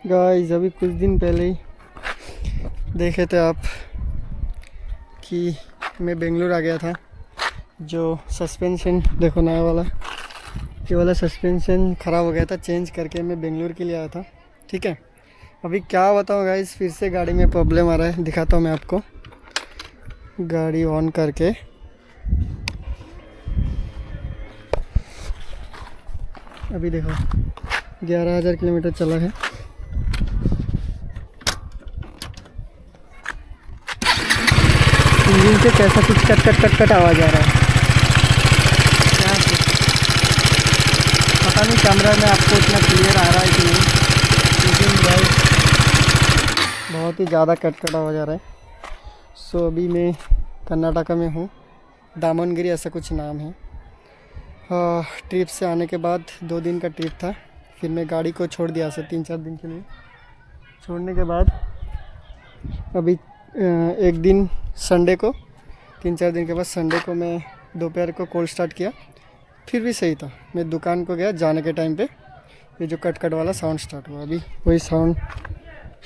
Guys अभी कुछ दिन पहले ही देखे थे आप कि मैं बेंगलोर आ गया था। जो सस्पेंशन देखो नया वाला, ये वाला सस्पेंशन ख़राब हो गया था, चेंज करके मैं बेंगलोर के लिए आया था। ठीक है, अभी क्या बताऊँ गाइस, फिर से गाड़ी में प्रॉब्लम आ रहा है। दिखाता हूँ मैं आपको, गाड़ी ऑन करके। अभी देखो 11,000 किलोमीटर चला है। इंजन से कैसा कुछ कट कट कट कट आवाज़ आ रहा है। क्या पता नहीं कैमरा में आपको इतना क्लियर आ रहा है कि नहीं, लेकिन गाइस बहुत ही ज़्यादा कट कट आवाज़ आ रहा है। सो अभी मैं कर्नाटका में हूँ, दामनगिरी ऐसा कुछ नाम है। ट्रिप से आने के बाद 2 दिन का ट्रिप था, फिर मैं गाड़ी को छोड़ दिया से 3-4 दिन के लिए। छोड़ने के बाद अभी एक दिन संडे को, 3-4 दिन के बाद संडे को मैं दोपहर को कोल्ड स्टार्ट किया, फिर भी सही था। मैं दुकान को गया, जाने के टाइम पे ये जो कट कट वाला साउंड स्टार्ट हुआ। अभी वही साउंड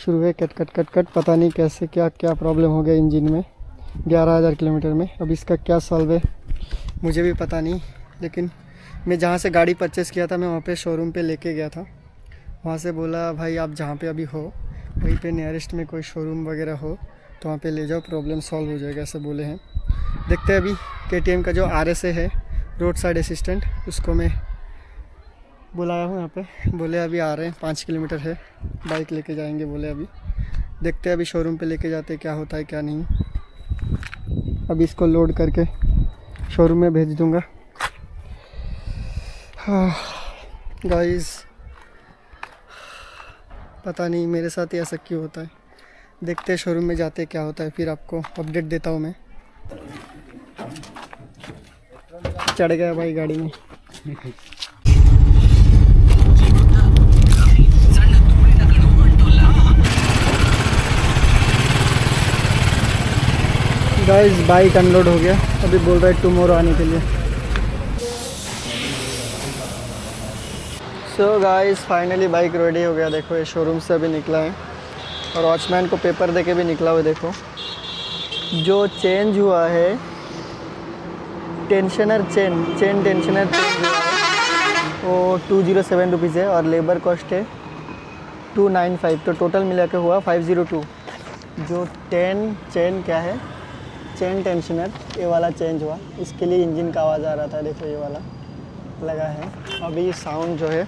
शुरू है, कट कट कट कट। पता नहीं कैसे क्या क्या प्रॉब्लम हो गया इंजन में 11,000 किलोमीटर में। अब इसका क्या सॉल्व है मुझे भी पता नहीं, लेकिन मैं जहाँ से गाड़ी परचेज़ किया था मैं वहाँ पे शोरूम पे लेके गया था। वहाँ से बोला भाई आप जहाँ पे अभी हो वहीं पे नियरेस्ट में कोई शोरूम वगैरह हो तो वहाँ पे ले जाओ, प्रॉब्लम सॉल्व हो जाएगा, ऐसे बोले हैं। देखते हैं अभी KTM का जो RSA है, रोड साइड असिस्टेंट, उसको मैं बुलाया हूँ यहाँ पे। बोले अभी आ रहे हैं, 5 किलोमीटर है, बाइक लेके जाएंगे बोले। अभी देखते हैं, अभी शोरूम पे लेके जाते क्या होता है क्या नहीं। अभी इसको लोड करके शोरूम में भेज दूँगा। गाइस पता नहीं मेरे साथ ही ऐसा क्यों होता है। देखते हैं शोरूम में जाते क्या होता है, फिर आपको अपडेट देता हूँ मैं। चढ़ गया भाई गाड़ी में। गाइस बाइक अनलोड हो गया, अभी बोल रहा है टुमारो आने के लिए। So guys finally bike ready हो गया। देखो ये शोरूम से अभी निकला है और वॉचमैन को पेपर दे के भी निकला हुआ। देखो जो चेंज हुआ है, टेंशनर चेन टेंशनर चेंज हुआ है, वो 207 रुपीज़ है और लेबर कॉस्ट है 295, तो टोटल मिला के हुआ 502। जो चेन क्या है, चेन टेंशनर, ये वाला चेंज हुआ, इसके लिए इंजन का आवाज़ आ रहा था। देखो ये वाला लगा है। अभी साउंड जो है,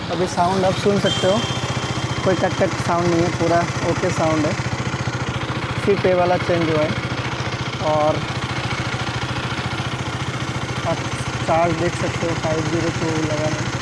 अभी साउंड आप सुन सकते हो, कोई कट कट साउंड नहीं है, पूरा ओके साउंड है। सिर्फ ये वाला चेंज हुआ है और आप चार्ज देख सकते हो 502 लगा है।